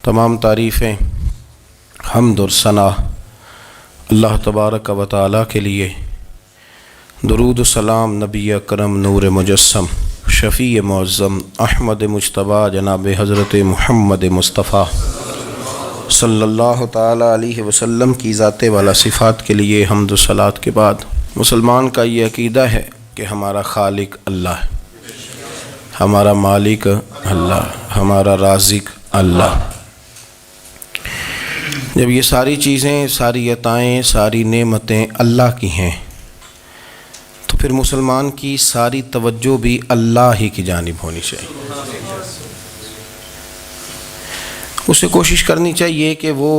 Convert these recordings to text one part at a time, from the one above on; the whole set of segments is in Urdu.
تمام تعریفیں حمد اور ثنا اللہ تبارک و تعالی کے لیے۔ درود و سلام نبی اکرم نور مجسم شفیع معظم احمد مجتبیٰ جناب حضرت محمد مصطفیٰ صلی اللہ تعالی علیہ وسلم کی ذات والا صفات کے لیے حمد و صلات کے بعد مسلمان کا یہ عقیدہ ہے کہ ہمارا خالق اللہ ہے، ہمارا مالک اللہ، ہمارا رازق اللہ۔ جب یہ ساری چیزیں، ساری عطائیں، ساری نعمتیں اللہ کی ہیں تو پھر مسلمان کی ساری توجہ بھی اللہ ہی کی جانب ہونی چاہیے۔ اسے کوشش کرنی چاہیے کہ وہ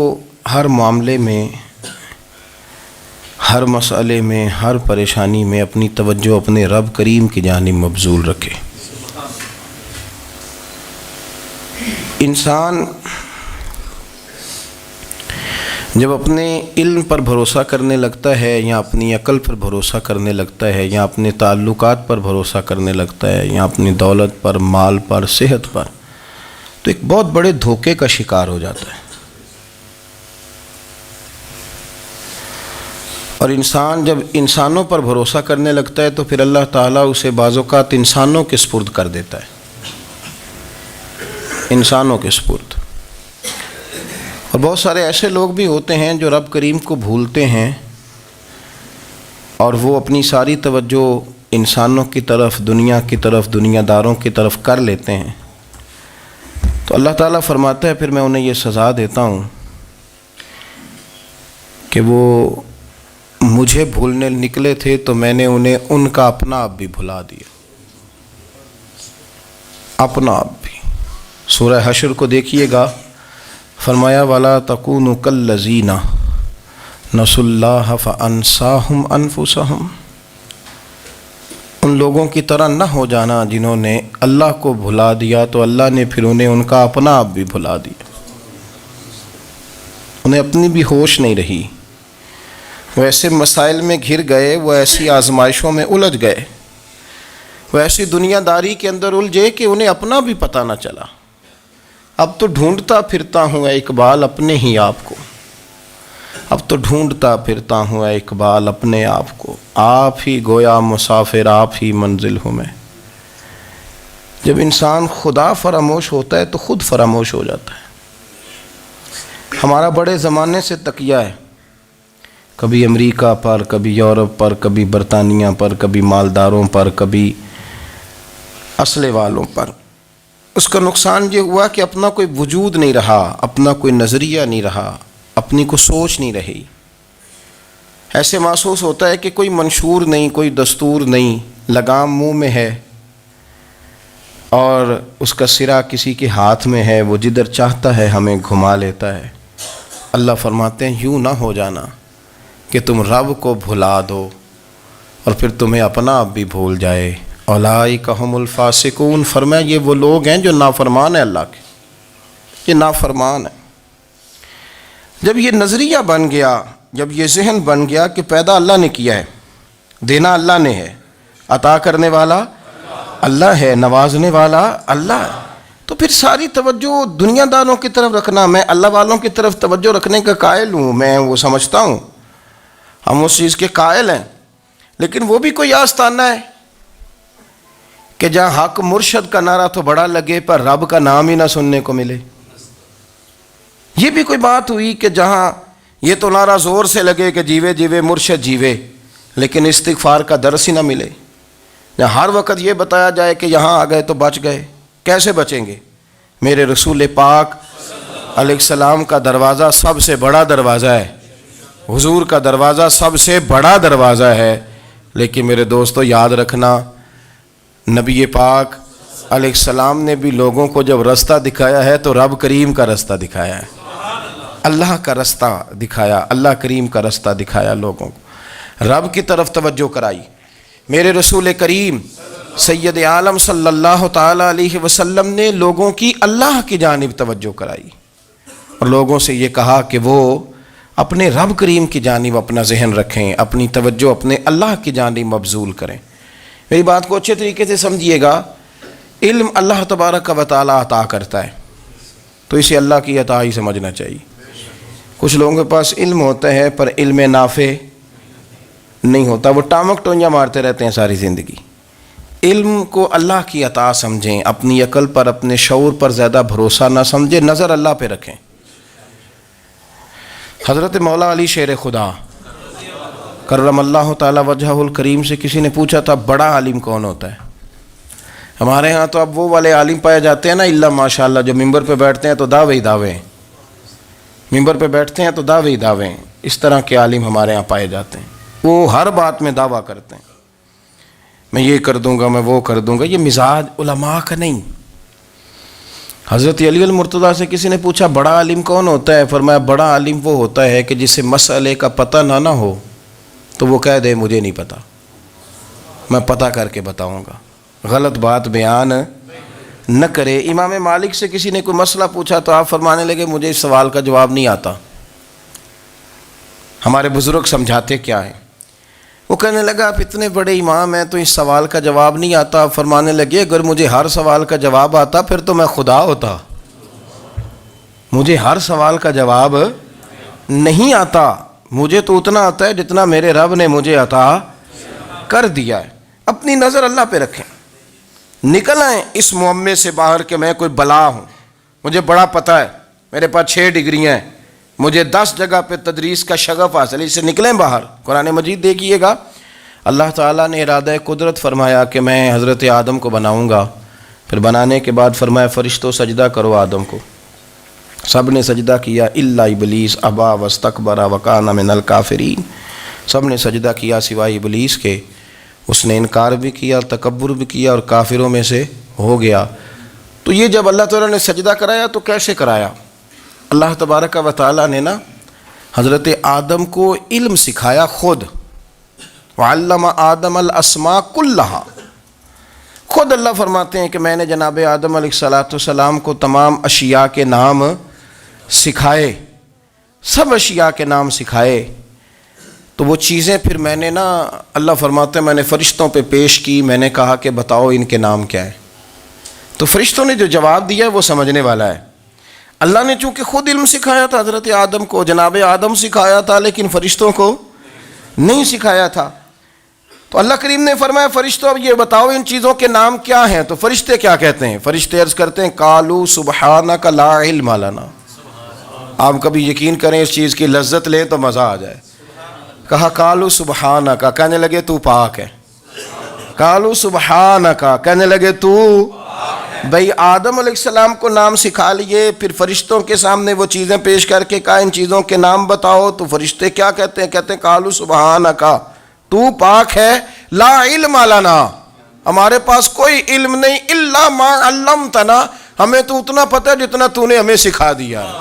ہر معاملے میں، ہر مسئلے میں، ہر پریشانی میں اپنی توجہ اپنے رب کریم کی جانب مبذول رکھے۔ انسان جب اپنے علم پر بھروسہ کرنے لگتا ہے یا اپنی عقل پر بھروسہ کرنے لگتا ہے یا اپنے تعلقات پر بھروسہ کرنے لگتا ہے یا اپنی دولت پر، مال پر، صحت پر، تو ایک بہت بڑے دھوکے کا شکار ہو جاتا ہے۔ اور انسان جب انسانوں پر بھروسہ کرنے لگتا ہے تو پھر اللہ تعالیٰ اسے بعض اوقات انسانوں کے سپرد کر دیتا ہے، انسانوں کے سپرد۔ اور بہت سارے ایسے لوگ بھی ہوتے ہیں جو رب کریم کو بھولتے ہیں اور وہ اپنی ساری توجہ انسانوں کی طرف، دنیا کی طرف، دنیا داروں کی طرف کر لیتے ہیں، تو اللہ تعالیٰ فرماتا ہے پھر میں انہیں یہ سزا دیتا ہوں کہ وہ مجھے بھولنے نکلے تھے تو میں نے انہیں ان کا اپنا آپ بھی بھلا دیا، اپنا آپ بھی۔ سورہ حشر کو دیکھیے گا، فرمایا وَلَا تَكُونُوا كَالَّذِينَ نَسُوا اللَّهَ فَأَنسَاهُمْ أَنفُسَهُمْ۔ ان لوگوں کی طرح نہ ہو جانا جنہوں نے اللہ کو بھلا دیا تو اللہ نے پھر انہیں ان کا اپنا آپ بھی بھلا دیا، انہیں اپنی بھی ہوش نہیں رہی، وہ ایسے مسائل میں گھر گئے، وہ ایسی آزمائشوں میں الجھ گئے، وہ ایسی دنیا داری کے اندر الجھے کہ انہیں اپنا بھی پتہ نہ چلا۔ اب تو ڈھونڈتا پھرتا ہوں اے اقبال اپنے ہی آپ کو، اب تو ڈھونڈتا پھرتا ہوں اے اقبال اپنے آپ کو، آپ ہی گویا مسافر، آپ ہی منزل ہوں میں۔ جب انسان خدا فراموش ہوتا ہے تو خود فراموش ہو جاتا ہے۔ ہمارا بڑے زمانے سے تکیہ ہے، کبھی امریکہ پر، کبھی یورپ پر، کبھی برطانیہ پر، کبھی مالداروں پر، کبھی اسلحے والوں پر۔ اس کا نقصان یہ ہوا کہ اپنا کوئی وجود نہیں رہا، اپنا کوئی نظریہ نہیں رہا، اپنی کوئی سوچ نہیں رہی۔ ایسے محسوس ہوتا ہے کہ کوئی منشور نہیں، کوئی دستور نہیں، لگام منہ میں ہے اور اس کا سرا کسی کے ہاتھ میں ہے، وہ جدھر چاہتا ہے ہمیں گھما لیتا ہے۔ اللہ فرماتے ہیں یوں نہ ہو جانا کہ تم رب کو بھلا دو اور پھر تمہیں اپنا آپ بھی بھول جائے۔ اولئک ھم الفاسقون، فرمایا یہ وہ لوگ ہیں جو نافرمان ہیں اللہ کے، یہ نافرمان ہیں۔ جب یہ نظریہ بن گیا، جب یہ ذہن بن گیا کہ پیدا اللہ نے کیا ہے، دینا اللہ نے ہے، عطا کرنے والا اللہ ہے، نوازنے والا اللہ ہے، تو پھر ساری توجہ دنیا داروں کی طرف رکھنا، میں اللہ والوں کی طرف توجہ رکھنے کا قائل ہوں، میں وہ سمجھتا ہوں، ہم اس چیز کے قائل ہیں، لیکن وہ بھی کوئی آستانہ ہے کہ جہاں حق مرشد کا نعرہ تو بڑا لگے پر رب کا نام ہی نہ سننے کو ملے۔ یہ بھی کوئی بات ہوئی کہ جہاں یہ تو نعرہ زور سے لگے کہ جیوے جیوے مرشد جیوے، لیکن استغفار کا درس ہی نہ ملے۔ جہاں ہر وقت یہ بتایا جائے کہ یہاں آ گئے تو بچ گئے، کیسے بچیں گے؟ میرے رسول پاک علیہ السلام کا دروازہ سب سے بڑا دروازہ ہے، حضور کا دروازہ سب سے بڑا دروازہ ہے، لیکن میرے دوستو یاد رکھنا، نبی پاک علیہ السلام نے بھی لوگوں کو جب رستہ دکھایا ہے تو رب کریم کا رستہ دکھایا ہے، اللہ کا رستہ دکھایا، اللہ کریم کا رستہ دکھایا، لوگوں کو رب کی طرف توجہ کرائی۔ میرے رسول کریم سید عالم صلی اللہ تعالیٰ علیہ وسلم نے لوگوں کی اللہ کی جانب توجہ کرائی اور لوگوں سے یہ کہا کہ وہ اپنے رب کریم کی جانب اپنا ذہن رکھیں، اپنی توجہ اپنے اللہ کی جانب مبذول کریں۔ میری بات کو اچھے طریقے سے سمجھیے گا، علم اللہ تبارک و تعالیٰ عطا کرتا ہے، تو اسے اللہ کی عطا ہی سمجھنا چاہیے۔ کچھ لوگوں کے پاس علم ہوتا ہے پر علم نافع نہیں ہوتا، وہ ٹامک ٹونجا مارتے رہتے ہیں ساری زندگی۔ علم کو اللہ کی عطا سمجھیں، اپنی عقل پر اپنے شعور پر زیادہ بھروسہ نہ سمجھیں، نظر اللہ پہ رکھیں۔ حضرت مولا علی شیر خدا کرم اللہ تعالی وجہہ الکریم سے کسی نے پوچھا تھا بڑا عالم کون ہوتا ہے؟ ہمارے ہاں تو اب وہ والے عالم پائے جاتے ہیں نا، اللہ ماشاءاللہ، جو ممبر پہ بیٹھتے ہیں تو دعوے ہی دعوے ہیں، ممبر پہ بیٹھتے ہیں تو دعوے ہی دعوے ہیں، اس طرح کے عالم ہمارے ہاں پائے جاتے ہیں۔ وہ ہر بات میں دعویٰ کرتے ہیں، میں یہ کر دوں گا، میں وہ کر دوں گا۔ یہ مزاج علماء کا نہیں۔ حضرت علی المرتضیٰ سے کسی نے پوچھا بڑا عالم کون ہوتا ہے؟ فرمایا بڑا عالم وہ ہوتا ہے کہ جسے مسئلے کا پتہ نہ ہو تو وہ کہہ دے مجھے نہیں پتہ، میں پتہ کر کے بتاؤں گا، غلط بات بیان نہ کرے۔ امام مالک سے کسی نے کوئی مسئلہ پوچھا تو آپ فرمانے لگے مجھے اس سوال کا جواب نہیں آتا، ہمارے بزرگ سمجھاتے کیا ہیں؟ وہ کہنے لگا آپ اتنے بڑے امام ہیں تو اس سوال کا جواب نہیں آتا۔ آپ فرمانے لگے اگر مجھے ہر سوال کا جواب آتا پھر تو میں خدا ہوتا، مجھے ہر سوال کا جواب نہیں آتا، مجھے تو اتنا آتا ہے جتنا میرے رب نے مجھے عطا کر دیا ہے۔ اپنی نظر اللہ پہ رکھیں، نکل آئیں اس معمے سے باہر کہ میں کوئی بلا ہوں، مجھے بڑا پتہ ہے، میرے پاس 6 ڈگریاں ہیں، مجھے 10 جگہ پہ تدریس کا شغف حاصل ہے، اس سے نکلیں باہر۔ قرآن مجید دیکھیے گا، اللہ تعالیٰ نے ارادہ قدرت فرمایا کہ میں حضرت آدم کو بناؤں گا، پھر بنانے کے بعد فرمایا فرشتوں سجدہ کرو آدم کو، سب نے سجدہ کیا الا ابلیس ابا واستکبر وکان من الکافرین، سب نے سجدہ کیا سوائے ابلیس کے، اس نے انکار بھی کیا، تکبر بھی کیا اور کافروں میں سے ہو گیا۔ تو یہ جب اللہ تعالیٰ نے سجدہ کرایا تو کیسے کرایا؟ اللہ تبارک و تعالیٰ نے نا حضرت آدم کو علم سکھایا خود، وعلم آدم الاسماء کلہا، خود اللہ فرماتے ہیں کہ میں نے جناب آدم علیہ السلام کو تمام اشیاء کے نام سکھائے، سب اشیاء کے نام سکھائے۔ تو وہ چیزیں پھر میں نے نا، اللہ فرماتے ہیں میں نے فرشتوں پہ پیش کی، میں نے کہا کہ بتاؤ ان کے نام کیا ہے، تو فرشتوں نے جو جواب دیا وہ سمجھنے والا ہے۔ اللہ نے چونکہ خود علم سکھایا تھا حضرت آدم کو، جناب آدم سکھایا تھا لیکن فرشتوں کو نہیں سکھایا تھا، تو اللہ کریم نے فرمایا فرشتوں اب یہ بتاؤ ان چیزوں کے نام کیا ہیں؟ تو فرشتے کیا کہتے ہیں؟ فرشتے عرض کرتے ہیں قالوا سبحانک لا علم لنا۔ آپ کبھی یقین کریں اس چیز کی لذت لیں تو مزہ آ جائے۔ کہا قالوا سبحانک، کہنے لگے تو پاک ہے، قالوا سبحانک، کہنے لگے تو بھئی آدم علیہ السلام کو نام سکھا لیے، پھر فرشتوں کے سامنے وہ چیزیں پیش کر کے کہا ان چیزوں کے نام بتاؤ، تو فرشتے کیا کہتے ہیں؟ کہتے ہیں قالوا سبحانک، تو پاک ہے، لا علم لنا، ہمارے پاس کوئی علم نہیں، الا ما علمتنا، ہمیں تو اتنا پتہ ہے جتنا تو نے ہمیں سکھا دیا ہے،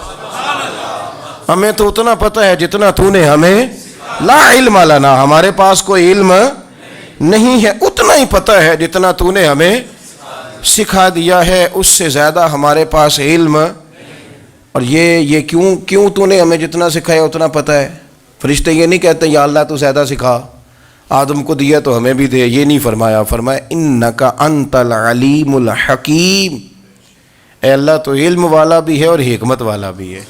ہمیں تو اتنا پتہ ہے جتنا تو نے ہمیں، لا علم لنا، ہمارے پاس کوئی علم نہیں ہے، اتنا ہی پتہ ہے جتنا تو نے ہمیں سکھا دیا ہے، اس سے زیادہ ہمارے پاس علم۔ اور یہ کیوں تو نے ہمیں جتنا سکھایا اتنا پتہ ہے؟ فرشتے یہ نہیں کہتے یا اللہ تو زیادہ سکھا، آدم کو دیا تو ہمیں بھی دے، یہ نہیں فرمایا، فرمایا انک انت العلیم الحکیم، اے اللہ تو علم والا بھی ہے اور حکمت والا بھی ہے،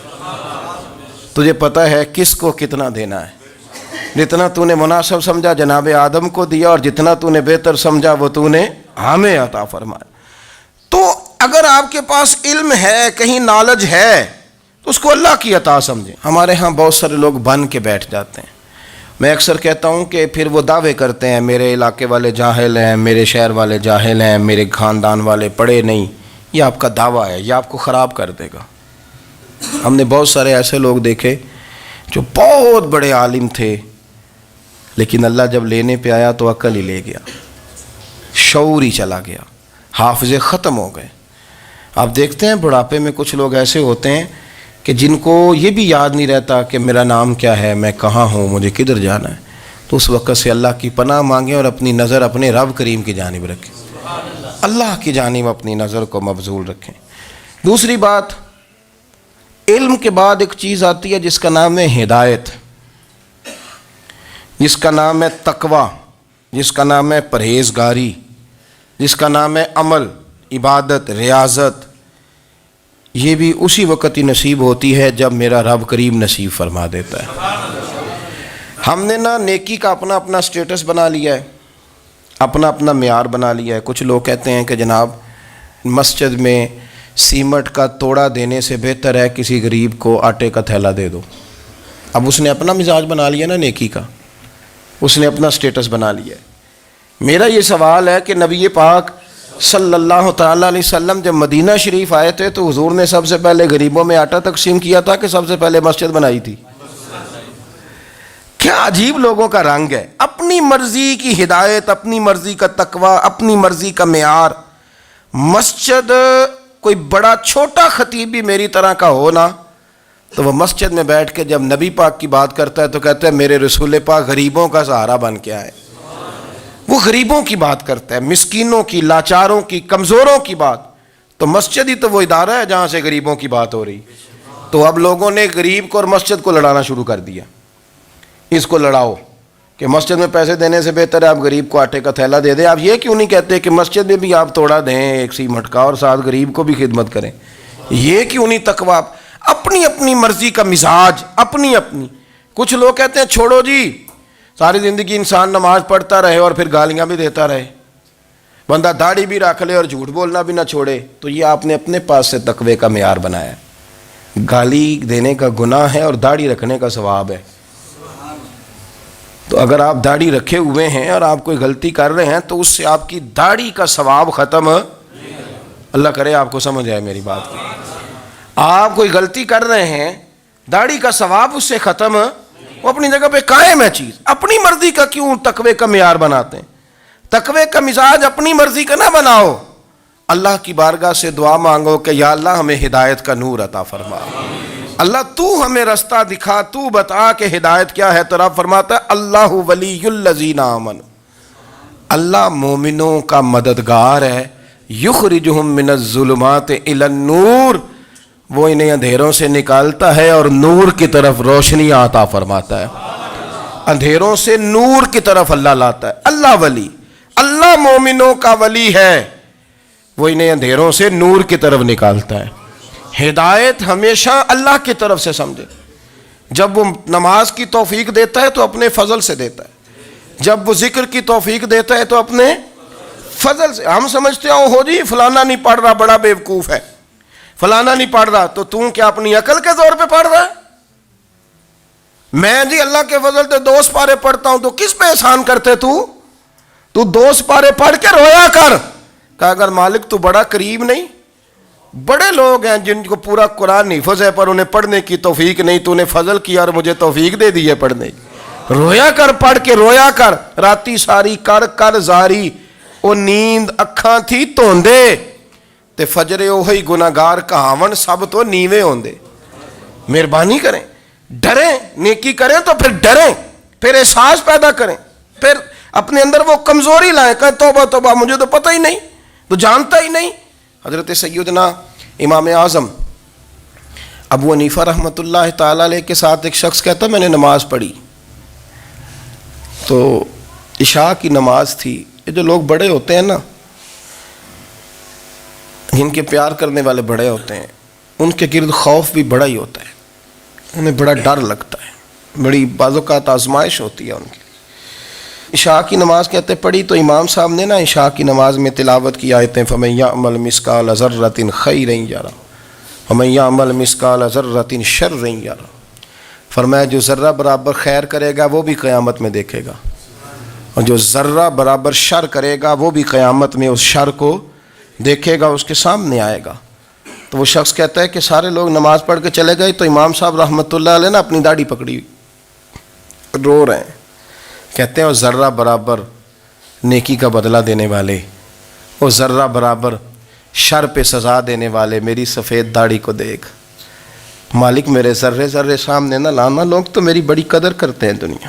تجھے پتہ ہے کس کو کتنا دینا ہے، جتنا تو نے مناسب سمجھا جناب آدم کو دیا، اور جتنا تو نے بہتر سمجھا وہ تو نے ہمیں عطا فرمایا۔ تو اگر آپ کے پاس علم ہے، کہیں نالج ہے، تو اس کو اللہ کی عطا سمجھیں۔ ہمارے ہاں بہت سارے لوگ بن کے بیٹھ جاتے ہیں، میں اکثر کہتا ہوں کہ پھر وہ دعوے کرتے ہیں میرے علاقے والے جاہل ہیں، میرے شہر والے جاہل ہیں، میرے خاندان والے پڑھے نہیں، یہ آپ کا دعویٰ ہے، یہ آپ کو خراب کر دے گا۔ ہم نے بہت سارے ایسے لوگ دیکھے جو بہت بڑے عالم تھے، لیکن اللہ جب لینے پہ آیا تو عقل ہی لے گیا، شعور ہی چلا گیا، حافظے ختم ہو گئے۔ آپ دیکھتے ہیں بڑھاپے میں کچھ لوگ ایسے ہوتے ہیں کہ جن کو یہ بھی یاد نہیں رہتا کہ میرا نام کیا ہے، میں کہاں ہوں، مجھے کدھر جانا ہے، تو اس وقت سے اللہ کی پناہ مانگیں اور اپنی نظر اپنے رب کریم کی جانب رکھیں، اللہ کی جانب اپنی نظر کو مبذول رکھیں۔ دوسری بات، علم کے بعد ایک چیز آتی ہے جس کا نام ہے ہدایت، جس کا نام ہے تقوی، جس کا نام ہے پرہیزگاری، جس کا نام ہے عمل، عبادت، ریاضت۔ یہ بھی اسی وقت ہی نصیب ہوتی ہے جب میرا رب کریم نصیب فرما دیتا ہے۔ ہم نے نا نیکی کا اپنا اپنا سٹیٹس بنا لیا ہے، اپنا اپنا معیار بنا لیا ہے۔ کچھ لوگ کہتے ہیں کہ جناب مسجد میں سیمٹ کا توڑا دینے سے بہتر ہے کسی غریب کو آٹے کا تھیلا دے دو۔ اب اس نے اپنا مزاج بنا لیا نا نیکی کا، اس نے اپنا سٹیٹس بنا لیا ہے۔ میرا یہ سوال ہے کہ نبی پاک صلی اللہ تعالیٰ علیہ وسلم جب مدینہ شریف آئے تھے تو حضور نے سب سے پہلے غریبوں میں آٹا تقسیم کیا تھا کہ سب سے پہلے مسجد بنائی تھی؟ کیا عجیب لوگوں کا رنگ ہے، اپنی مرضی کی ہدایت، اپنی مرضی کا تقوی، اپنی مرضی کا معیار۔ مسجد کوئی بڑا چھوٹا خطیب بھی میری طرح کا ہو نا تو وہ مسجد میں بیٹھ کے جب نبی پاک کی بات کرتا ہے تو کہتا ہے میرے رسول پاک غریبوں کا سہارا بن کے آئے۔ وہ غریبوں کی بات کرتا ہے، مسکینوں کی، لاچاروں کی، کمزوروں کی بات۔ تو مسجد ہی تو وہ ادارہ ہے جہاں سے غریبوں کی بات ہو رہی۔ تو اب لوگوں نے غریب کو اور مسجد کو لڑانا شروع کر دیا، اس کو لڑاؤ کہ مسجد میں پیسے دینے سے بہتر ہے آپ غریب کو آٹے کا تھیلا دے دیں۔ آپ یہ کیوں نہیں کہتے کہ مسجد میں بھی آپ توڑا دیں ایک سیمٹ کا اور ساتھ غریب کو بھی خدمت کریں؟ یہ کیوں نہیں تقویٰ؟ اپنی اپنی مرضی کا مزاج، اپنی اپنی۔ کچھ لوگ کہتے ہیں چھوڑو جی، ساری زندگی انسان نماز پڑھتا رہے اور پھر گالیاں بھی دیتا رہے، بندہ داڑھی بھی رکھ لے اور جھوٹ بولنا بھی نہ چھوڑے۔ تو یہ آپ نے اپنے پاس سے تقوی کا معیار بنایا ہے۔ گالی دینے کا گناہ ہے اور داڑھی رکھنے کا ثواب ہے۔ تو اگر آپ داڑھی رکھے ہوئے ہیں اور آپ کوئی غلطی کر رہے ہیں تو اس سے آپ کی داڑھی کا ثواب ختم، اللہ کرے آپ کو سمجھ آئے میری بات کی۔ آپ کوئی غلطی کر رہے ہیں، داڑھی کا ثواب اس سے ختم، وہ اپنی جگہ پہ قائم ہے چیز۔ اپنی مرضی کا کیوں تقوی کا معیار بناتے ہیں؟ تقوی کا مزاج اپنی مرضی کا نہ بناؤ، اللہ کی بارگاہ سے دعا مانگو کہ یا اللہ ہمیں ہدایت کا نور عطا فرما، اللہ تو ہمیں رستہ دکھا، تو بتا کہ ہدایت کیا ہے۔ تو رب فرماتا ہے اللہ ولی الذین آمنوا، اللہ مومنوں کا مددگار ہے، یخرجہم من الظلمات الی النور، وہ انہیں اندھیروں سے نکالتا ہے اور نور کی طرف روشنی عطا فرماتا ہے۔ اندھیروں سے نور کی طرف اللہ لاتا ہے۔ اللہ ولی، اللہ مومنوں کا ولی ہے، وہ انہیں اندھیروں سے نور کی طرف نکالتا ہے۔ ہدایت ہمیشہ اللہ کی طرف سے سمجھے۔ جب وہ نماز کی توفیق دیتا ہے تو اپنے فضل سے دیتا ہے، جب وہ ذکر کی توفیق دیتا ہے تو اپنے فضل سے۔ ہم سمجھتے ہیں ہو جی فلانا نہیں پڑھ رہا بڑا بیوقوف ہے، فلانا نہیں پڑھ رہا، تو تم کیا اپنی عقل کے زور پہ پڑھ رہا ہے؟ میں جی اللہ کے فضل سے 2 سپارے پڑھتا ہوں، تو کس پہ احسان کرتے تو 2 سپارے پڑھ کے رویا کر، کہا اگر مالک تو بڑا قریب نہیں؟ بڑے لوگ ہیں جن کو پورا قرآن حفظ ہے پر انہیں پڑھنے کی توفیق نہیں، تو انہیں فضل کیا اور مجھے توفیق دے دی ہے پڑھنے کی۔ رویا کر، پڑھ کے رویا کر، راتی ساری کر کر زاری، او نیند اکھاں تھی توندے تے فجرے اوہی گناہگار کہاون سب تو نیوے ہوندے۔ مہربانی کریں، ڈریں، نیکی کریں تو پھر ڈریں، پھر احساس پیدا کریں، پھر اپنے اندر وہ کمزوری لائیں، کہیں توبہ توبہ مجھے تو پتہ ہی نہیں، تو جانتا ہی نہیں۔ حضرت سیدنا امام اعظم ابو حنیفہ رحمۃ اللہ تعالیٰ علیہ کے ساتھ ایک شخص کہتا میں نے نماز پڑھی، تو عشاء کی نماز تھی۔ یہ جو لوگ بڑے ہوتے ہیں نا، جن کے پیار کرنے والے بڑے ہوتے ہیں، ان کے گرد خوف بھی بڑا ہی ہوتا ہے، انہیں بڑا ڈر لگتا ہے، بڑی بعض اوقات آزمائش ہوتی ہے ان کی۔ عشاء کی نماز کہتے پڑھی تو امام صاحب نے نا عشاء کی نماز میں تلاوت کی آیتیں فَمَن يَعْمَلْ مِثْقَالَ ذَرَّةٍ خَيْرًا يَرَهُ وَمَن يَعْمَلْ مِثْقَالَ ذَرَّةٍ شَرًّا يَرَهُ، فرمایا جو ذرہ برابر خیر کرے گا وہ بھی قیامت میں دیکھے گا، اور جو ذرہ برابر شر کرے گا وہ بھی قیامت میں اس شر کو دیکھے گا، اس کے سامنے آئے گا۔ تو وہ شخص کہتا ہے کہ سارے لوگ نماز پڑھ کے چلے گئے تو امام صاحب رحمۃ اللہ علیہ نے اپنی داڑھی پکڑی، رو رہے ہیں، کہتے ہیں وہ ذرہ برابر نیکی کا بدلہ دینے والے، وہ ذرہ برابر شر پہ سزا دینے والے میری سفید داڑھی کو دیکھ، مالک میرے ذرے ذرے سامنے نہ لانا، لوگ تو میری بڑی قدر کرتے ہیں دنیا،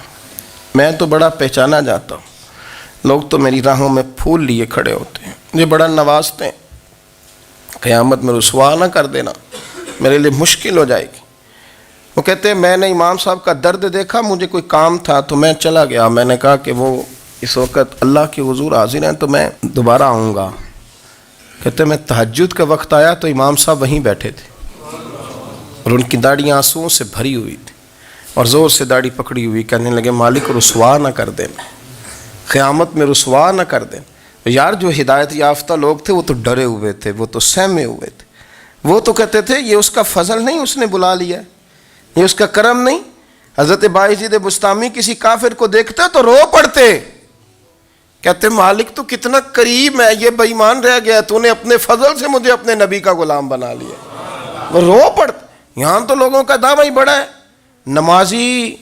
میں تو بڑا پہچانا جاتا ہوں، لوگ تو میری راہوں میں پھول لیے کھڑے ہوتے ہیں، مجھے بڑا نوازتے ہیں، قیامت میں رسوا نہ کر دینا، میرے لیے مشکل ہو جائے گی۔ وہ کہتے ہیں میں نے امام صاحب کا درد دیکھا، مجھے کوئی کام تھا تو میں چلا گیا، میں نے کہا کہ وہ اس وقت اللہ کے حضور حاضر ہیں تو میں دوبارہ آؤں گا۔ کہتے ہیں میں تہجد کا وقت آیا تو امام صاحب وہیں بیٹھے تھے، اور ان کی داڑھی آنسوؤں سے بھری ہوئی تھی اور زور سے داڑھی پکڑی ہوئی، کہنے لگے مالک رسوا نہ کر دیں، قیامت میں رسوا نہ کر دیں۔ یار جو ہدایت یافتہ لوگ تھے وہ تو ڈرے ہوئے تھے، وہ تو سہمے ہوئے تھے، وہ تو کہتے تھے یہ اس کا فضل نہیں، اس نے بلا لیا، یہ اس کا کرم نہیں۔ حضرت باعزید بستامی کسی کافر کو دیکھتے تو رو پڑتے، کہتے مالک تو کتنا قریب ہے، یہ بے ایمان رہ گیا، تو نے اپنے فضل سے مجھے اپنے نبی کا غلام بنا لیا۔ وہ رو پڑتے۔ یہاں تو لوگوں کا دعویٰ ہی بڑا ہے، نمازی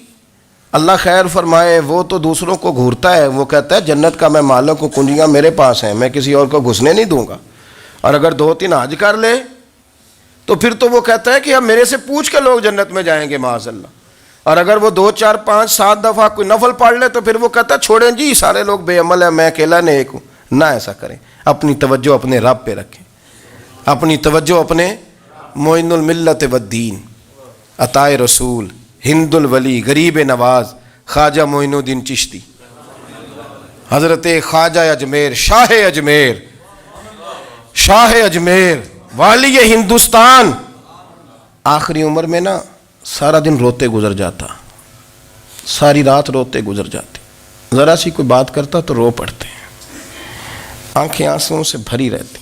اللہ خیر فرمائے وہ تو دوسروں کو گھورتا ہے، وہ کہتا ہے جنت کا میں مالک ہوں، کنجیاں میرے پاس ہیں، میں کسی اور کو گھسنے نہیں دوں گا۔ اور اگر 2-3 حج کر لے تو پھر تو وہ کہتا ہے کہ اب میرے سے پوچھ کے لوگ جنت میں جائیں گے معاذ اللہ۔ اور اگر وہ 2 4 5 7 دفعہ کوئی نفل پڑھ لے تو پھر وہ کہتا ہے چھوڑیں جی سارے لوگ بے عمل ہیں، میں اکیلا نیک ہوں۔ نہ ایسا کریں، اپنی توجہ اپنے رب پہ رکھیں، اپنی توجہ اپنے معین الملت والدین، عطا رسول، ہند الولی، غریب نواز، خواجہ معین الدین چشتی، حضرت خواجہ اجمیر، شاہ اجمیر، شاہ اجمیر، والی ہندوستان۔ آخری عمر میں نا سارا دن روتے گزر جاتا، ساری رات روتے گزر جاتے، ذرا سی کوئی بات کرتا تو رو پڑتے، آنکھیں آنسوؤں سے بھری رہتی۔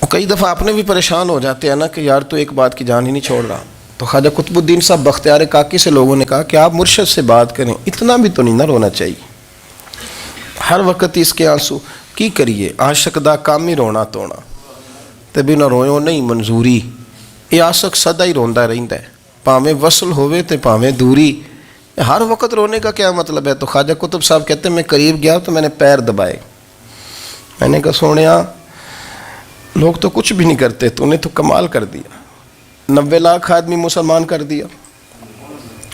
کئی دفعہ اپنے بھی پریشان ہو جاتے ہیں نا کہ یار تو ایک بات کی جان ہی نہیں چھوڑ رہا۔ تو خواجہ قطب الدین صاحب بختیار کاکی سے لوگوں نے کہا کہ آپ مرشد سے بات کریں، اتنا بھی تو نہیں نہ رونا چاہیے، ہر وقت اس کے آنسو کی کریے، عاشق دا کام ہی رونا تونا تے بنا رویوں نہیں منظوری۔ یہ عاشق سدا ہی روندا رہندا ہے، پاویں وصل ہوئے تے پاویں دوری، ہر وقت رونے کا کیا مطلب ہے؟ تو خواجہ قطب صاحب کہتے ہیں میں قریب گیا تو میں نے پیر دبائے، میں نے کہا سونیا لوگ تو کچھ بھی نہیں کرتے، تو نے تو کمال کر دیا، 90 لاکھ آدمی مسلمان کر دیا،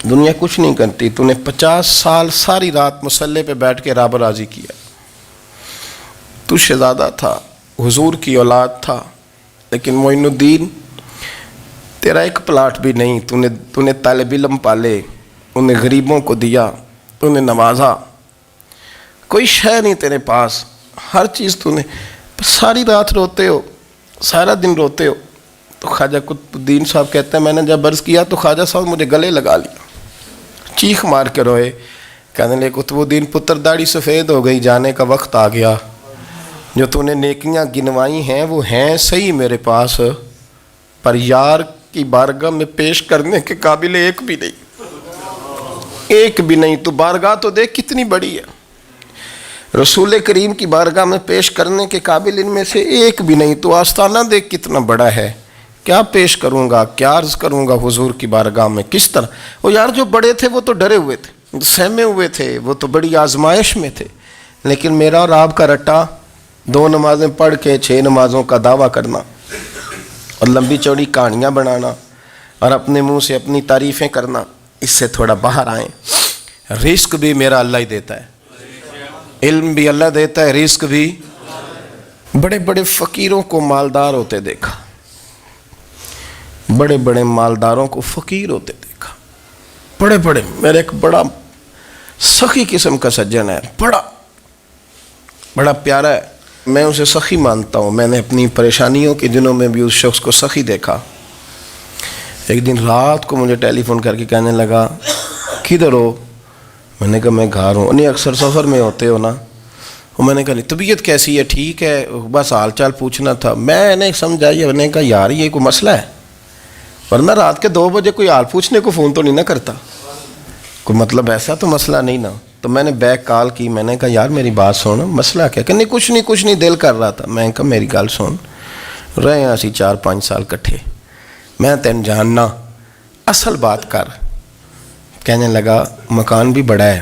دنیا کچھ نہیں کرتی، تو نے 50 سال ساری رات مصلے پہ بیٹھ کے رب راضی کیا۔ تو شہزادہ تھا، حضور کی اولاد تھا، لیکن معین الدین تیرا ایک پلاٹ بھی نہیں، تو نے طالب علم پالے، انہیں غریبوں کو دیا، انہیں نوازا، کوئی شے نہیں تیرے پاس، ہر چیز تو نے، ساری رات روتے ہو، سارا دن روتے ہو۔ تو خواجہ قطب الدین صاحب کہتے ہیں میں نے جب عرض کیا تو خواجہ صاحب مجھے گلے لگا لیا، چیخ مار کے روئے، کہنے لگے قطب الدین پتر داڑھی سفید ہو گئی، جانے کا وقت آ گیا، جو تو نے نیکیاں گنوائی ہیں وہ ہیں صحیح میرے پاس، پر یار کی بارگاہ میں پیش کرنے کے قابل ایک بھی نہیں، ایک بھی نہیں۔ تو بارگاہ تو دیکھ کتنی بڑی ہے، رسول کریم کی بارگاہ میں پیش کرنے کے قابل ان میں سے ایک بھی نہیں، تو آستانہ دیکھ کتنا بڑا ہے، کیا پیش کروں گا، کیا عرض کروں گا حضور کی بارگاہ میں، کس طرح؟ وہ یار جو بڑے تھے وہ تو ڈرے ہوئے تھے، سہمے ہوئے تھے، وہ تو بڑی آزمائش میں تھے، لیکن میرا اور آپ کا رٹا 2 نمازیں پڑھ کے 6 نمازوں کا دعویٰ کرنا اور لمبی چوڑی کہانیاں بنانا اور اپنے منہ سے اپنی تعریفیں کرنا، اس سے تھوڑا باہر آئیں۔ رزق بھی میرا اللہ ہی دیتا ہے، علم بھی اللہ دیتا ہے، رزق بھی۔ بڑے بڑے فقیروں کو مالدار ہوتے دیکھا، بڑے بڑے مالداروں کو فقیر ہوتے دیکھا، بڑے بڑے، میرے ایک بڑا سخی قسم کا سجن ہے، بڑا پیارا ہے، میں اسے سخی مانتا ہوں، میں نے اپنی پریشانیوں کے دنوں میں بھی اس شخص کو سخی دیکھا۔ ایک دن رات کو مجھے ٹیلی فون کر کے کہنے لگا کدھر ہو؟ میں نے کہا میں گھر ہوں۔ نہیں اکثر سفر میں ہوتے ہو نا؟ اور میں نے کہا نہیں طبیعت کیسی ہے؟ ٹھیک ہے، بس حال چال پوچھنا تھا۔ میں نے سمجھائی، میں نے کہا یار یہ کوئی مسئلہ ہے، ورنہ رات کے 2 بجے کوئی حال پوچھنے کو فون تو نہیں نہ کرتا، کوئی مطلب ایسا تو مسئلہ نہیں نا؟ تو میں نے بیک کال کی، میں نے کہا یار میری بات سن، مسئلہ کیا؟ کہ نہیں کچھ نہیں دل کر رہا تھا۔ میں نے کہا میری گل سن، رہے ہیں اسی 4-5 سال کٹھے، میں تین جاننا، اصل بات کر۔ کہنے لگا مکان بھی بڑا ہے،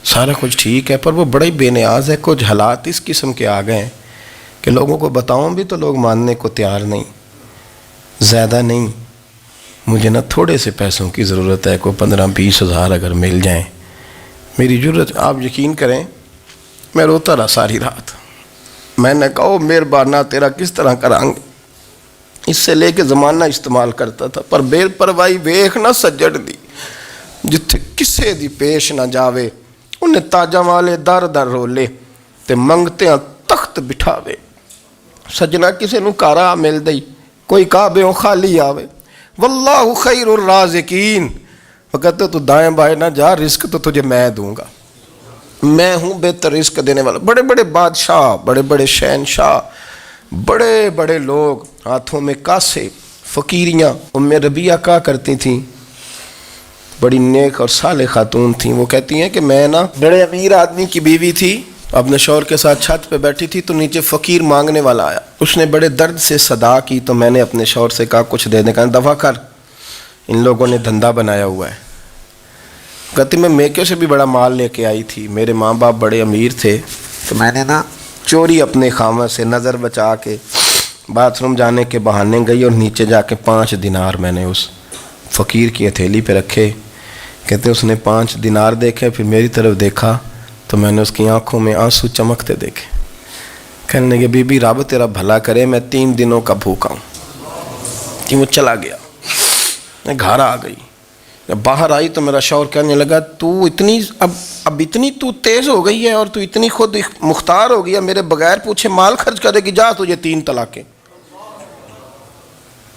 سارا کچھ ٹھیک ہے، پر وہ بڑا ہی بے نیاز ہے، کچھ حالات اس قسم کے آ گئے ہیں کہ لوگوں کو بتاؤں بھی تو لوگ ماننے کو تیار نہیں، زیادہ نہیں، مجھے نا تھوڑے سے پیسوں کی ضرورت ہے، کوئی 15-20 ہزار اگر مل جائیں میری ضرورت۔ آپ یقین کریں میں روتا رہا ساری رات۔ میں نے کہا مہربانہ تیرا کس طرح کریں گے، اس سے لے کے زمانہ استعمال کرتا تھا، پر بے پرواہی ویخ نہ سجڑ دی، جتھے کسے دی پیش نہ جاوے، انہیں تاجاں والے در در رولے تے منگتے ہیں تخت بٹھاوے۔ سجنا کسے نو کارا مل دئی، کوئی کعبے ہو خالی آوے. واللہ خیر الرازقین. وہ کہتے تو دائیں بائیں نہ جا، رزق تو تجھے میں دوں گا، میں ہوں بہتر رزق دینے والا. بڑے بڑے بادشاہ، بڑے بڑے شہنشاہ، بڑے بڑے لوگ، ہاتھوں میں کاسے، فقیریاں. ام ربیعہ کہا کرتی تھیں، بڑی نیک اور صالح خاتون تھیں. وہ کہتی ہیں کہ میں نا بڑے امیر آدمی کی بیوی تھی، اپنے شوہر کے ساتھ چھت پہ بیٹھی تھی تو نیچے فقیر مانگنے والا آیا. اس نے بڑے درد سے صدا کی تو میں نے اپنے شوہر سے کہا کچھ دے دیں. کہا دفع کر، ان لوگوں نے دھندا بنایا ہوا ہے. کہتی میں میکے سے بھی بڑا مال لے کے آئی تھی، میرے ماں باپ بڑے امیر تھے تو میں نے نا چوری اپنے خامہ سے نظر بچا کے باتھ روم جانے کے بہانے گئی اور نیچے جا کے 5 دینار میں نے اس فقیر کی ہتھیلی پہ رکھے. کہتے اس نے 5 دینار دیکھے، پھر میری طرف دیکھا تو میں نے اس کی آنکھوں میں آنسو چمکتے دیکھے. کہنے لگے بی بی رب تیرا بھلا کرے، میں 3 دنوں کا بھوکا ہوں. کہ وہ چلا گیا. میں گھر آ گئی، جب باہر آئی تو میرا شوہر کہنے لگا تو اتنی اب اتنی تو تیز ہو گئی ہے اور تو اتنی خود مختار ہو گئی ہے، میرے بغیر پوچھے مال خرچ کرے گی، جا تجھے 3 طلاقیں.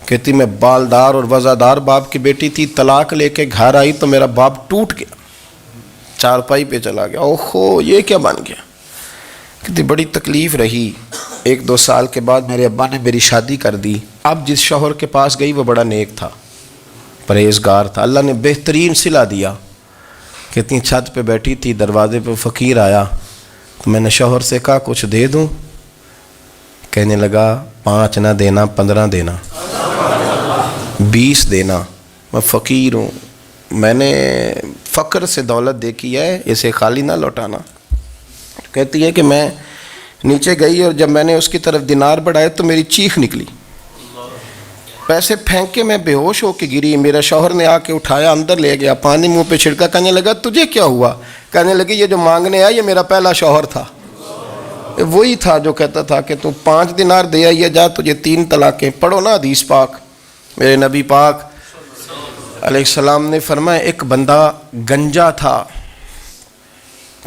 کہتی میں بالدار اور وزادار باپ کی بیٹی تھی، طلاق لے کے گھر آئی تو میرا باپ ٹوٹ گیا، چارپائی پہ چلا گیا. اوہو یہ کیا بن گیا. کہتی بڑی تکلیف رہی. 1-2 سال کے بعد میرے ابا نے میری شادی کر دی. اب جس شوہر کے پاس گئی وہ بڑا نیک تھا، پرہیزگار تھا، اللہ نے بہترین صلہ دیا. کہتی چھت پہ بیٹھی تھی، دروازے پہ فقیر آیا تو میں نے شوہر سے کہا کچھ دے دوں. کہنے لگا 5 نہ دینا، 15 دینا، 20 دینا. میں فقیر ہوں، میں نے فقر سے دولت دیکھی ہے، اسے خالی نہ لوٹانا. کہتی ہے کہ میں نیچے گئی اور جب میں نے اس کی طرف دینار بڑھائے تو میری چیخ نکلی، پیسے پھینک کے میں بے ہوش ہو کے گری. میرا شوہر نے آ کے اٹھایا، اندر لے گیا، پانی منہ پہ چھڑکا. کہنے لگا تجھے کیا ہوا. کہنے لگی یہ جو مانگنے آیا یہ میرا پہلا شوہر تھا، وہی تھا جو کہتا تھا کہ تو 5 دینار دے آئیے، جا تجھے 3 طلاقیں. پڑھو نا حدیث پاک. میرے نبی پاک علیہ السلام نے فرمایا ایک بندہ گنجا تھا.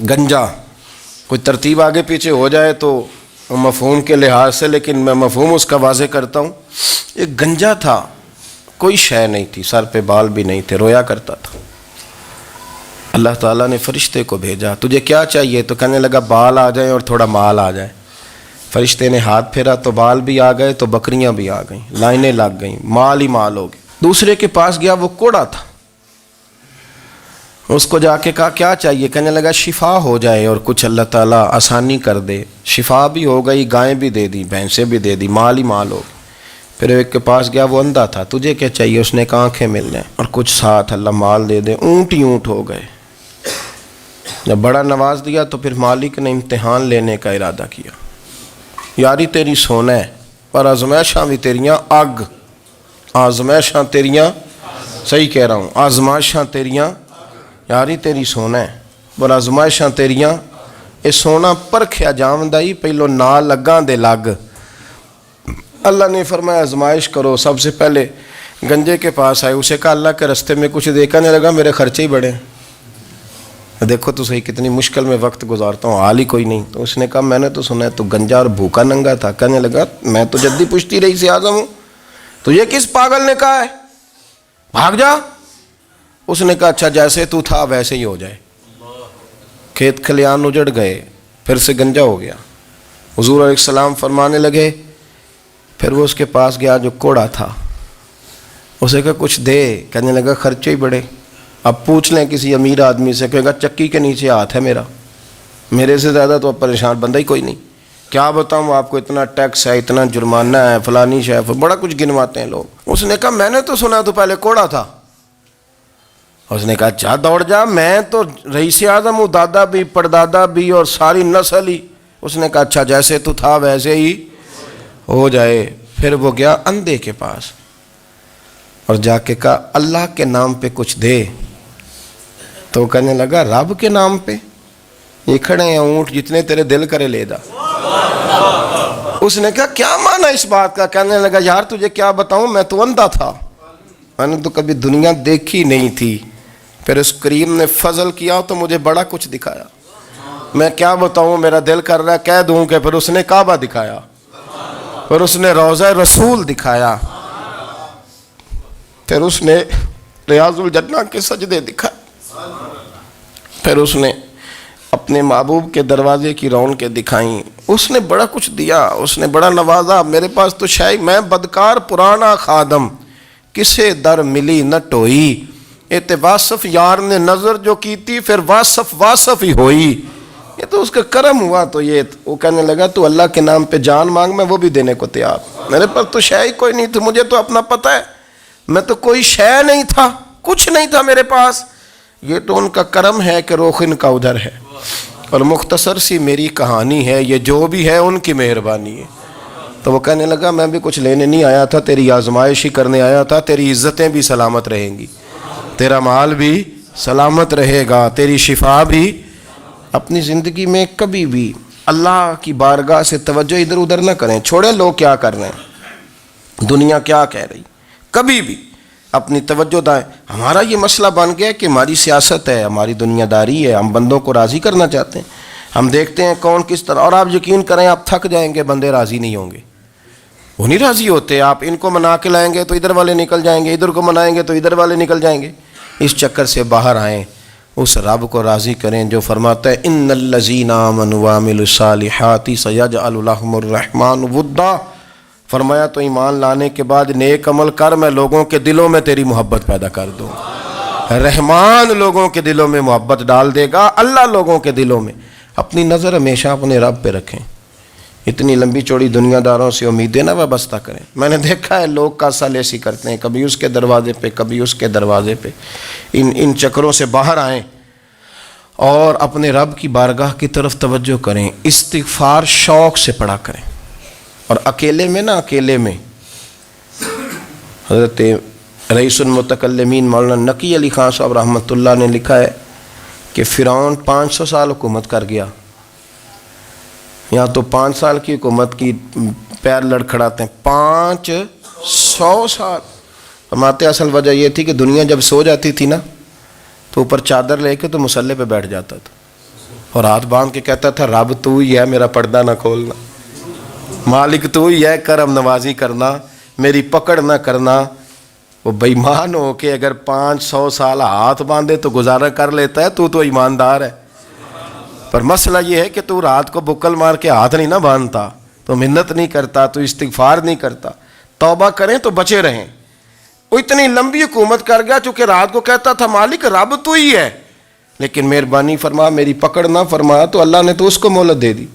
گنجا کوئی ترتیب آگے پیچھے ہو جائے تو مفہوم کے لحاظ سے، لیکن میں مفہوم اس کا واضح کرتا ہوں. ایک گنجا تھا، کوئی شے نہیں تھی، سر پہ بال بھی نہیں تھے، رویا کرتا تھا. اللہ تعالیٰ نے فرشتے کو بھیجا، تجھے کیا چاہیے. تو کہنے لگا بال آ جائیں اور تھوڑا مال آ جائے. فرشتے نے ہاتھ پھیرا تو بال بھی آ گئے تو بکریاں بھی آ گئیں، لائنیں لگ گئیں، مال ہی مال ہو گئے. دوسرے کے پاس گیا، وہ کوڑا تھا. اس کو جا کے کہا کیا چاہیے. کہنے لگا شفا ہو جائے اور کچھ اللہ تعالیٰ آسانی کر دے. شفا بھی ہو گئی، گائیں بھی دے دی، بھینسیں بھی دے دی، مال ہی مال ہو گئے. پھر ایک کے پاس گیا، وہ اندھا تھا. تجھے کیا چاہیے. اس نے کہا آنکھیں مل جائیں اور کچھ ساتھ اللہ مال دے دے. اونٹ ہی اونٹ ہو گئے. جب بڑا نواز دیا تو پھر مالک نے امتحان لینے کا ارادہ کیا. یاری تیری سونا ہے پر آزمائشاں بھی تیریاں اگ. آزمائشاں تیریاں، صحیح کہہ رہا ہوں، آزمائشاں تیریاں. یاری تیری سونا ہے پر آزمائشاں تیریاں. یہ سونا پرکھیا جاندائی پہلو نہ لگاں دے لگ. اللہ نے فرمایا آزمائش کرو. سب سے پہلے گنجے کے پاس آئے، اسے کہا اللہ کے رستے میں کچھ دیکھا نہیں لگا، میرے خرچے ہی بڑے. دیکھو تو صحیح کتنی مشکل میں وقت گزارتا ہوں، حال ہی کوئی نہیں. تو اس نے کہا میں نے تو سنا ہے تو گنجا اور بھوکا ننگا تھا. کہنے لگا میں تو جدی پشتی رئیس اعظم ہوں، تجھے کس پاگل نے کہا ہے بھاگ جا. اس نے کہا اچھا جیسے تو تھا ویسے ہی ہو جائے. کھیت کھلیان اجڑ گئے، پھر سے گنجا ہو گیا. حضور علیہ السلام فرمانے لگے. پھر وہ اس کے پاس گیا جو کوڑا تھا، اسے کہا کچھ دے. کہنے لگا خرچے ہی بڑے. اب پوچھ لیں کسی امیر آدمی سے، کہے گا چکی کے نیچے ہاتھ ہے میرا، میرے سے زیادہ تو اب پریشان بندہ ہی کوئی نہیں. کیا بتاؤں آپ کو، اتنا ٹیکس ہے، اتنا جرمانہ ہے، فلانی شے، بڑا کچھ گنواتے ہیں لوگ. اس نے کہا میں نے تو سنا تو پہلے کوڑا تھا. اس نے کہا جا دوڑ جا، میں تو رئیس اعظم ہوں، دادا بھی پردادا بھی اور ساری نسل ہی. اس نے کہا اچھا جیسے تو تھا ویسے ہی ہو جائے. پھر وہ گیا اندھے کے پاس اور جا کے کہا اللہ کے نام پہ کچھ دے. تو کہنے لگا رب کے نام پہ، یہ کھڑے ہیں اونٹ جتنے تیرے دل کرے لے دا. اس نے کہا کیا معنی اس بات کا. کہنے لگا یار تجھے کیا بتاؤں، میں تو اندھا تھا، میں نے تو کبھی دنیا دیکھی نہیں تھی. پھر اس کریم نے فضل کیا تو مجھے بڑا کچھ دکھایا. میں کیا بتاؤں، میرا دل کر رہا ہے کہہ دوں کہ پھر اس نے کعبہ دکھایا. پھر اس نے روضہ رسول دکھایا، پھر اس نے ریاض الجنہ کے سجدے دکھائے، پھر اس نے اپنے محبوب کے دروازے کی رونقیں دکھائیں۔ اس نے بڑا کچھ دیا، اس نے بڑا نوازا۔ میرے پاس تو شاید میں بدکار پرانا خادم، کسے در ملی نہ ٹوئی، ایت واصف یار نے نظر جو کی تھی، پھر واصف ہی ہوئی۔ یہ تو اس کا کرم ہوا۔ تو یہ وہ کہنے لگا تو اللہ کے نام پہ جان مانگ، میں وہ بھی دینے کو تیار۔ میرے پاس تو شے کوئی نہیں تھی، مجھے تو اپنا پتہ ہے، میں تو کوئی شے نہیں تھا، کچھ نہیں تھا میرے پاس۔ یہ تو ان کا کرم ہے کہ رخ ان کا ادھر ہے، اور مختصر سی میری کہانی ہے، یہ جو بھی ہے ان کی مہربانی ہے۔ تو وہ کہنے لگا میں بھی کچھ لینے نہیں آیا تھا، تیری آزمائش ہی کرنے آیا تھا، تیری عزتیں بھی سلامت رہیں گی، تیرا مال بھی سلامت رہے گا، تیری شفا بھی۔ اپنی زندگی میں کبھی بھی اللہ کی بارگاہ سے توجہ ادھر ادھر نہ کریں، چھوڑیں لوگ کیا کر رہے ہیں، دنیا کیا کہہ رہی، کبھی بھی اپنی توجہ دائیں۔ ہمارا یہ مسئلہ بن گیا کہ ہماری سیاست ہے، ہماری دنیا داری ہے، ہم بندوں کو راضی کرنا چاہتے ہیں، ہم دیکھتے ہیں کون کس طرح، اور آپ یقین کریں آپ تھک جائیں گے، بندے راضی نہیں ہوں گے، وہ نہیں راضی ہوتے۔ آپ ان کو منا کے لائیں گے تو ادھر والے نکل جائیں گے، ادھر کو منائیں گے تو ادھر والے نکل جائیں گے۔ اس چکر سے باہر آئیں، اس رب کو راضی کریں جو فرماتا ہے ان الذین آمنوا وعملوا الصالحات سیجعل لهم الرحمن ودا۔ فرمایا تو ایمان لانے کے بعد نیک عمل کر، میں لوگوں کے دلوں میں تیری محبت پیدا کر دوں۔ رحمان لوگوں کے دلوں میں محبت ڈال دے گا، اللہ لوگوں کے دلوں میں۔ اپنی نظر ہمیشہ اپنے رب پہ رکھیں، اتنی لمبی چوڑی دنیا داروں سے امیدیں نہ وابستہ کریں۔ میں نے دیکھا ہے لوگ کاسا لیسی کرتے ہیں، کبھی اس کے دروازے پہ کبھی اس کے دروازے پہ۔ ان چکروں سے باہر آئیں اور اپنے رب کی بارگاہ کی طرف توجہ کریں، استغفار شوق سے پڑھا کریں، اور اکیلے میں نہ، اکیلے میں۔ حضرت رئیس المتکلمین مولانا نقی علی خان صاحب رحمۃ اللہ نے لکھا ہے کہ فرعون 500 سال حکومت کر گیا، یہاں تو 5 سال کی حکومت کی پیر لڑکھڑاتے ہیں، 500 سال۔ فرماتے اصل وجہ یہ تھی کہ دنیا جب سو جاتی تھی نا تو اوپر چادر لے کے تو مصلے پہ بیٹھ جاتا تھا، اور ہاتھ باندھ کے کہتا تھا رب تو ہی ہے، میرا پردہ نہ کھولنا، مالک تو ہی ہے، کرم نوازی کرنا، میری پکڑ نہ کرنا۔ وہ بے ایمان ہو کے اگر 500 سال ہاتھ باندھے تو گزارا کر لیتا ہے، تو ایماندار ہے۔ پر مسئلہ یہ ہے کہ تو رات کو بکل مار کے ہاتھ نہیں نہ باندھتا، تو منت نہیں کرتا، تو استغفار نہیں کرتا۔ توبہ کریں تو بچے رہیں۔ وہ اتنی لمبی حکومت کر گیا چونکہ رات کو کہتا تھا مالک رب تو ہی ہے، لیکن مہربانی فرما، میری پکڑ نہ فرما، تو اللہ نے تو اس کو مہلت دے دی۔